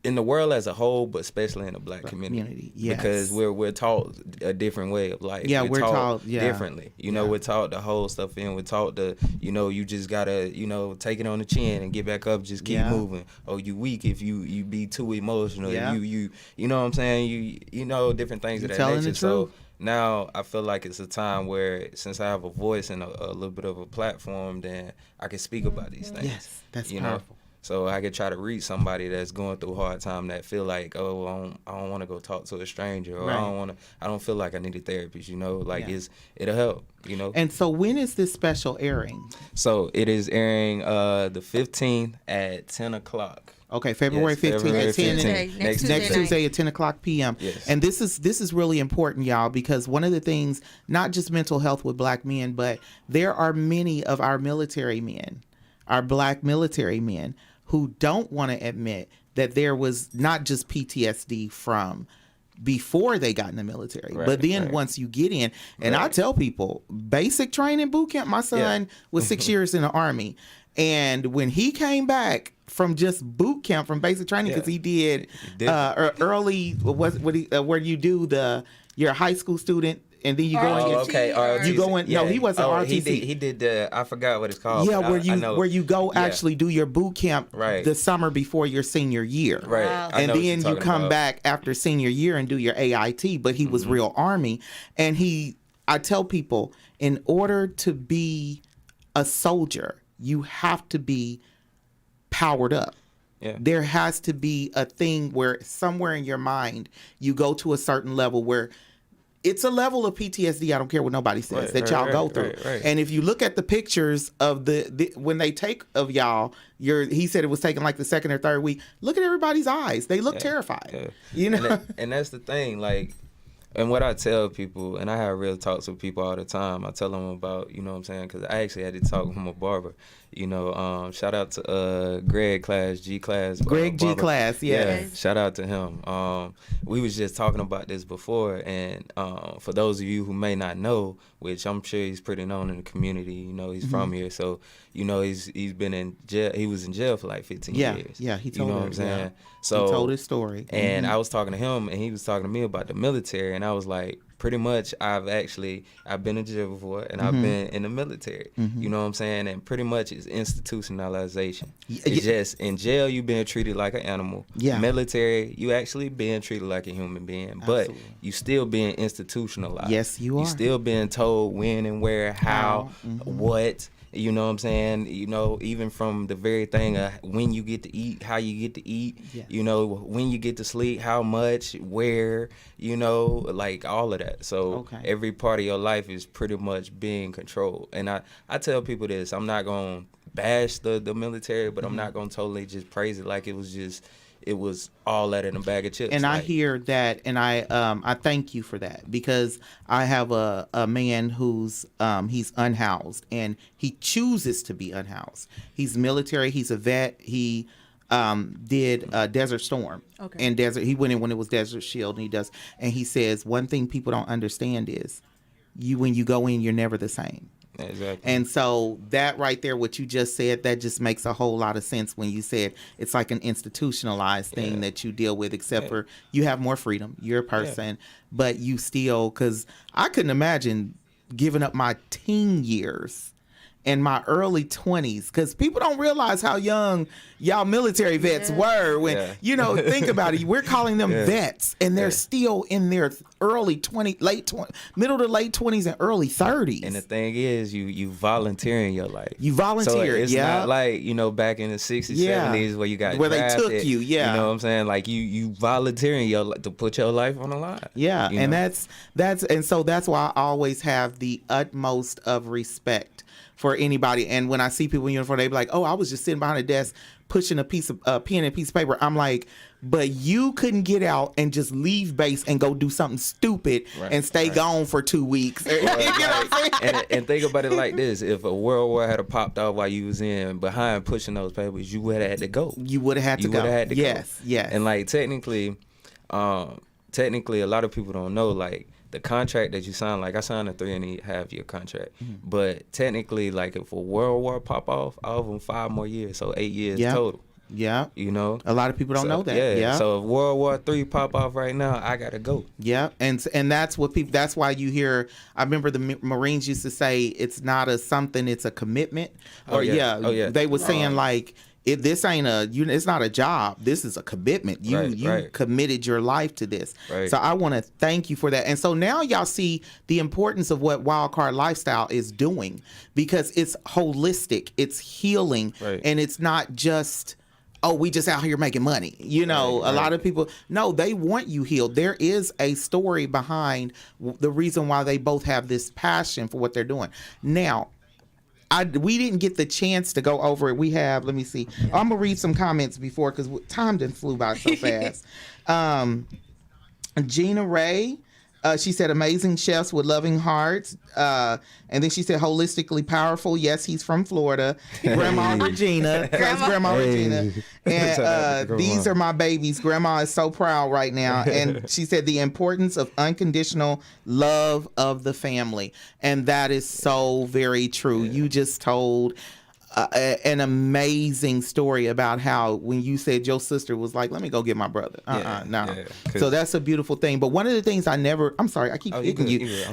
in the world as a whole, but especially in the Black community. Because we're taught a different way of life. We're taught differently. You know, we're taught to hold stuff in. We're taught to, you know, you just gotta, you know, take it on the chin and get back up, just keep moving. Or you weak if you be too emotional. You know what I'm saying? You know, different things of that nature. So now I feel like it's a time where, since I have a voice and a little bit of a platform, then I can speak about these things. Yes, that's you powerful. Know? So I could try to reach somebody that's going through a hard time that feel like, oh, I don't want to go talk to a stranger, or I don't feel like I need a therapist, you know, like it'll help, you know. And so when is this special airing? So it is airing the 15th at 10 o'clock. Okay, February 15th at 10. Next Tuesday at 10 o'clock p.m. Yes. And this is really important, y'all, because one of the things, not just mental health with Black men, but there are many of our military men, our Black military men, who don't want to admit that there was not just PTSD from before they got in the military, but then once you get in, and I tell people, basic training boot camp, my son was 6 years in the Army. And when he came back from just boot camp, from basic training, because he did early, where you do your high school student and then you go in. ROTC, You go in. No, he wasn't ROTC. He did the. I forgot what it's called. Yeah, where you go actually do your boot camp the summer before your senior year. Right. Wow. And then you come back after senior year and do your AIT. But he was real Army, and I tell people, in order to be a soldier, you have to be powered up. Yeah. There has to be a thing where somewhere in your mind you go to a certain level where it's a level of PTSD. I don't care what nobody says that y'all go through. Right. And if you look at the pictures of the when they take of y'all, he said it was taken like the second or third week. Look at everybody's eyes; they look terrified. Yeah. You know, and that's the thing. Like, and what I tell people, and I have real talks with people all the time. I tell them about, you know what I'm saying, because I actually had to talk with my barber. You know, shout out to Greg G Class. Greg G Class, yeah. Shout out to him. We was just talking about this before, and for those of you who may not know, which I'm sure he's pretty known in the community. You know, he's from here, so you know he's been in jail. He was in jail for like 15 years. Yeah, he told you know her, what I'm saying. Yeah. So he told his story, and I was talking to him, and he was talking to me about the military, and I was like, pretty much I've been in jail before, and I've been in the military. You know what I'm saying? And pretty much it's institutionalization. It's just in jail you being treated like an animal. Military, you actually being treated like a human being. But you still being institutionalized. Yes, you are. You still being told when and where, how, what. You know what I'm saying? You know, even from the very thing of when you get to eat, how you get to eat, you know, when you get to sleep, how much, where, you know, like all of that. So every part of your life is pretty much being controlled. And I tell people this, I'm not going to bash the military, but I'm not going to totally just praise it like it was all that in a bag of chips. And like, I hear that, and I thank you for that, because I have a man who's he's unhoused, and he chooses to be unhoused. He's military. He's a vet. He did Desert Storm, and he went in when it was Desert Shield, and he says one thing people don't understand is when you go in, you're never the same. Exactly. And so that right there, what you just said, that just makes a whole lot of sense when you said it's like an institutionalized thing that you deal with, except for you have more freedom. You're a person, but you still, because I couldn't imagine giving up my teen years in my early 20s, because people don't realize how young y'all military vets were when, you know, think about it. We're calling them vets, and they're still in their early 20s, middle to late 20s and early 30s. And the thing is, you volunteer in your life. You volunteer, so it's not like, you know, back in the 60s, 70s where you got where drafted, they took you, You know what I'm saying? Like you volunteer in your to put your life on the line. Yeah, you and know? that's why I always have the utmost of respect for anybody. And when I see people in uniform, they be like, "Oh, I was just sitting behind a desk pushing a piece of pen and a piece of paper." I'm like, but you couldn't get out and just leave base and go do something stupid and stay gone for 2 weeks. You know what I'm saying? And think about it like this: if a world war had popped off while you was in behind pushing those papers, you would have had to go. You would have had to go. Yes. And like technically, a lot of people don't know, like, the contract that you sign, like I signed a 3.5-year contract, but technically, like, if a world war pop off, I'll have 5 more years, so 8 years total. Yeah, you know, a lot of people don't know that. Yeah. So if World War III pop off right now, I gotta go. Yeah, and that's what people. That's why you hear. I remember the Marines used to say it's not a something, it's a commitment. They were saying like, if this ain't it's not a job. This is a commitment. You committed your life to this. Right. So I want to thank you for that. And so now y'all see the importance of what Wildcard Lifestyle is doing, because it's holistic, it's healing, and it's not just, oh, we just out here making money. You know, a lot of people, no, they want you healed. There is a story behind the reason why they both have this passion for what they're doing. Now, we didn't get the chance to go over it. We have, let me see. I'm going to read some comments before, because time didn't flew by so fast. Gina Ray, she said, amazing chefs with loving hearts. And then she said, holistically powerful. Yes, he's from Florida. Grandma Regina. Grandma Regina. And these are my babies. Grandma is so proud right now. And she said the importance of unconditional love of the family. And that is so very true. You just told an amazing story about how when you said your sister was like, let me go get my brother. No. Yeah, So that's a beautiful thing. But one of the things I'm sorry, I keep hitting you.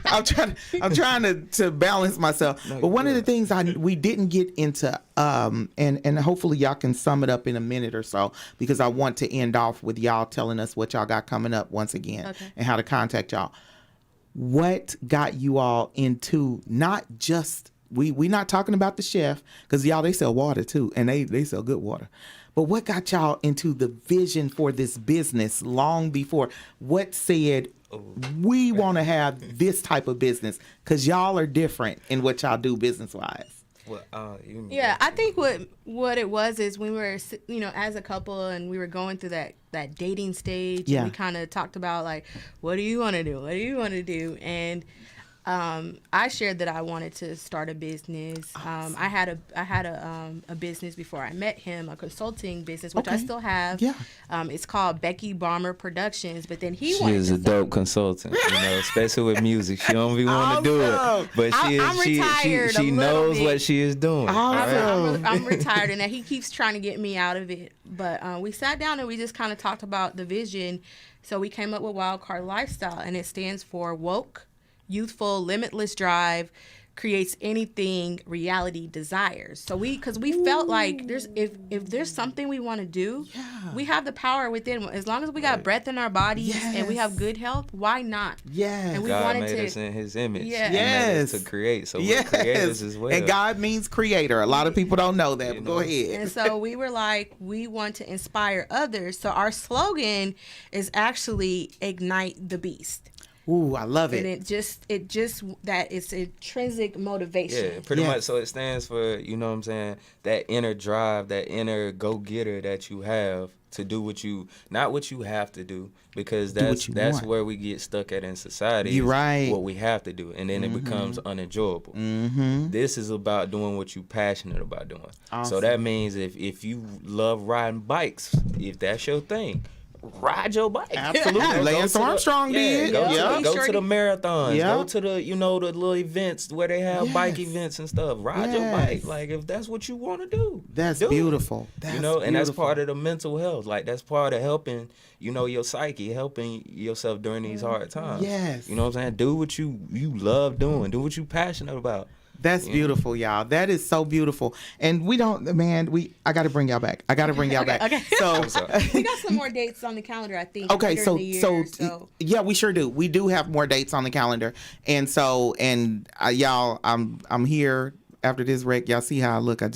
I'm trying to balance myself. No, but one of the things we didn't get into, and hopefully y'all can sum it up in a minute or so, because I want to end off with y'all telling us what y'all got coming up once again, and how to contact y'all. What got you all into not just, we not talking about the chef, because y'all, they sell water too, and they sell good water. But what got y'all into the vision for this business long before? What said, we want to have this type of business? Because y'all are different in what y'all do business-wise. Well, I think what it was is when we were, as a couple and we were going through that dating stage, and we kind of talked about like, what do you want to do? What do you want to do? And I shared that I wanted to start a business. Awesome. I had a business before I met him, a consulting business, which I still have. Yeah. It's called Becky Balmer Productions. But then she is a dope consultant, especially with music. She don't be wanting to do it, but she knows what she is doing. Awesome. I'm retired, and he keeps trying to get me out of it. But we sat down and we just kind of talked about the vision. So we came up with Wildcard Lifestyle, and it stands for woke, youthful, limitless drive, creates anything reality desires. So because we felt like if there's something we want to do, we have the power within. As long as we got breath in our bodies and we have good health, why not? Yes. And we God made us in His image. Yeah. Yes. To create. So we're creators as well. And God means creator. A lot of people don't know that. But go ahead. And so we were like, we want to inspire others. So our slogan is actually Ignite the Beast. Ooh, I love it. And it just that it's intrinsic motivation. Yeah, pretty much. So it stands for, that inner drive, that inner go-getter that you have to do not what you have to do, because that's where we get stuck at in society. You're right. What we have to do, and then it becomes unenjoyable. Mm-hmm. This is about doing what you're passionate about doing. Awesome. So that means if you love riding bikes, if that's your thing, ride your bike. Absolutely. Lance Armstrong did. Go to the marathons. Go to the the little events where they have bike events and stuff. Ride your bike. Like, if that's what you want to do. That's beautiful. And that's part of the mental health. Like, that's part of helping, your psyche, helping yourself during these hard times. Yes. You know what I'm saying? Do what you love doing. Do what you passionate about. That's beautiful, y'all. That is so beautiful. And I got to bring y'all back. Okay. So we got some more dates on the calendar, I think. Okay, so yeah, we sure do. We do have more dates on the calendar. And so, y'all, I'm here after this wreck. Y'all see how I look. You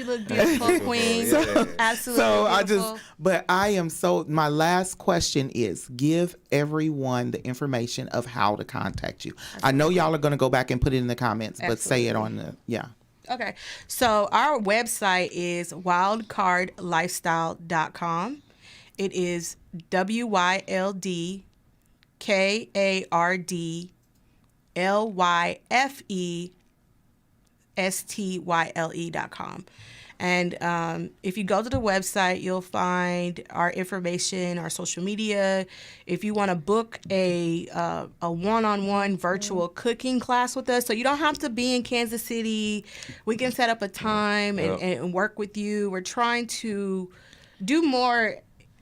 look beautiful, queen. Absolutely beautiful. My last question is, give everyone the information of how to contact you. I know y'all are going to go back and put it in the comments, but say it on Okay. So our website is wildcardlifestyle.com. It is WYLDKARDLYFESTYLE.com. And if you go to the website, you'll find our information, our social media. If you want to book a one-on-one virtual cooking class with us, so you don't have to be in Kansas City, we can set up a time and work with you. We're trying to do more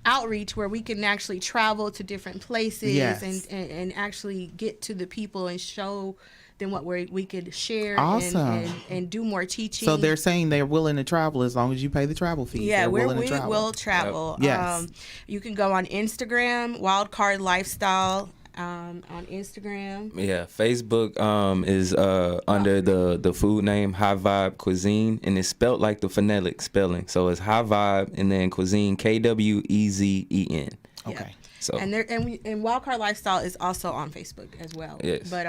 outreach where we can actually travel to different places and actually get to the people and show them what we could share and do more teaching. So they're saying they're willing to travel as long as you pay the travel fee. Yeah, we will travel. Yep. Yes. You can go on Instagram, Wildcard Lifestyle. On Instagram. Yeah, Facebook is under the food name High Vibe Cuisine, and it's spelled like the phonetic spelling. So it's High Vibe and then Cuisine, KWEZEN. Okay. So and Wildcard Lifestyle is also on Facebook as well. Yes. But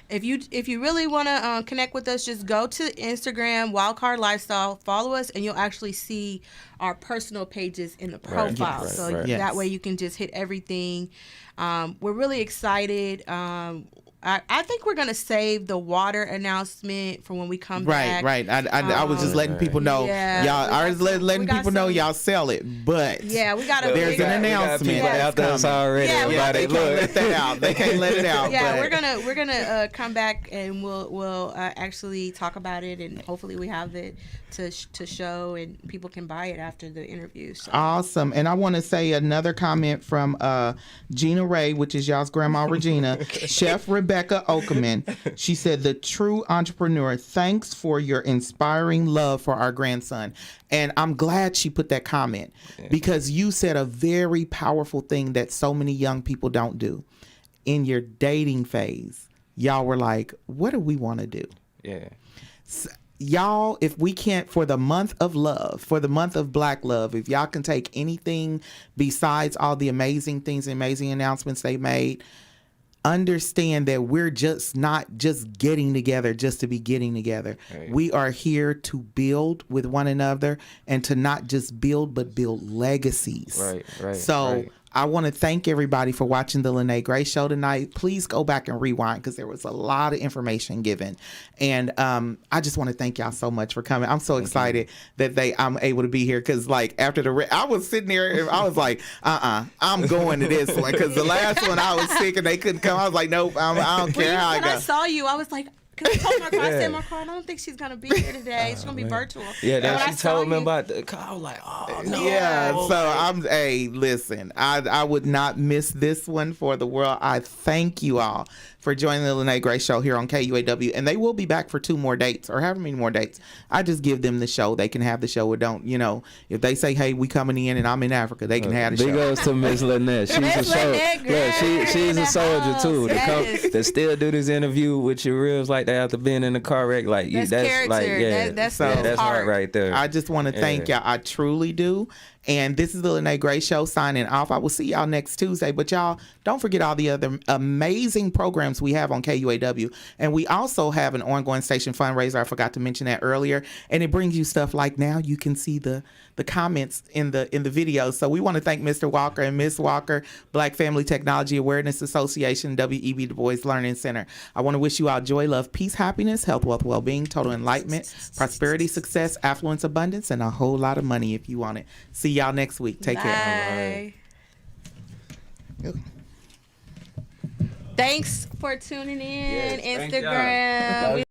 if you really want to connect with us, just go to Instagram, Wildcard Lifestyle, follow us, and you'll actually see our personal pages in the profile. That way you can just hit everything. We're really excited. I think we're gonna save the water announcement for when we come back. Right. I was just letting people know. Yeah, Y'all, I was letting people know y'all sell it, but yeah, we got there's an announcement. Out there already. Yeah, they can't let that out. They can't let it out. Yeah, but we're gonna come back and we'll actually talk about it, and hopefully we have it to show and people can buy it after the interview. So. Awesome. And I want to say another comment from Gina Ray, which is y'all's grandma Regina, Chef Rebecca Okerman. She said, "The true entrepreneur, thanks for your inspiring love for our grandson." And I'm glad she put that comment because you said a very powerful thing that so many young people don't do. In your dating phase, y'all were like, what do we want to do? Yeah. Y'all, if we can't, for the month of love, for the month of Black love, if y'all can take anything besides all the amazing things, amazing announcements they made, understand that we're just not just getting together just to be getting together. Right. We are here to build with one another and to not just build, but build legacies. Right. So I want to thank everybody for watching the Lyne't Gray Show tonight. Please go back and rewind because there was a lot of information given. And I just want to thank y'all so much for coming. I'm so excited that I'm able to be here because like after I was sitting there and I was like, I'm going to this one because the last one I was sick and they couldn't come. I was like, nope, I don't care how I go. When I saw you, I was like, because I told Marquand, I said, Marquand, I don't think she's going to be here today. She's going to be virtual. Yeah, then she told me about the car. I was like, oh, no. Yeah, so listen, I would not miss this one for the world. I thank you all for joining the Lyne't Gray Show here on KUAW. And they will be back for 2 more dates or however many more dates. I just give them the show. They can have the show or don't, if they say, hey, we coming in and I'm in Africa, they can have the show. Big goes to Miss Lyne't. She's a soldier. She's a soldier too. To still do this interview with your ribs like that after being in the car wreck, like that's character. Like, yeah, that's hard right there. I just want to thank y'all. I truly do. And this is the Lyne't Gray Show signing off. I will see y'all next Tuesday. But y'all, don't forget all the other amazing programs we have on KUAW. And we also have an ongoing station fundraiser. I forgot to mention that earlier. And it brings you stuff like now you can see the comments in the video. So we want to thank Mr. Walker and Miss Walker, Black Family Technology Awareness Association, W.E.B. Du Bois Learning Center. I want to wish you all joy, love, peace, happiness, health, wealth, well-being, total enlightenment, prosperity, success, affluence, abundance, and a whole lot of money if you want it. See y'all next week. Take care. Bye. Thanks for tuning in. Yes, Instagram.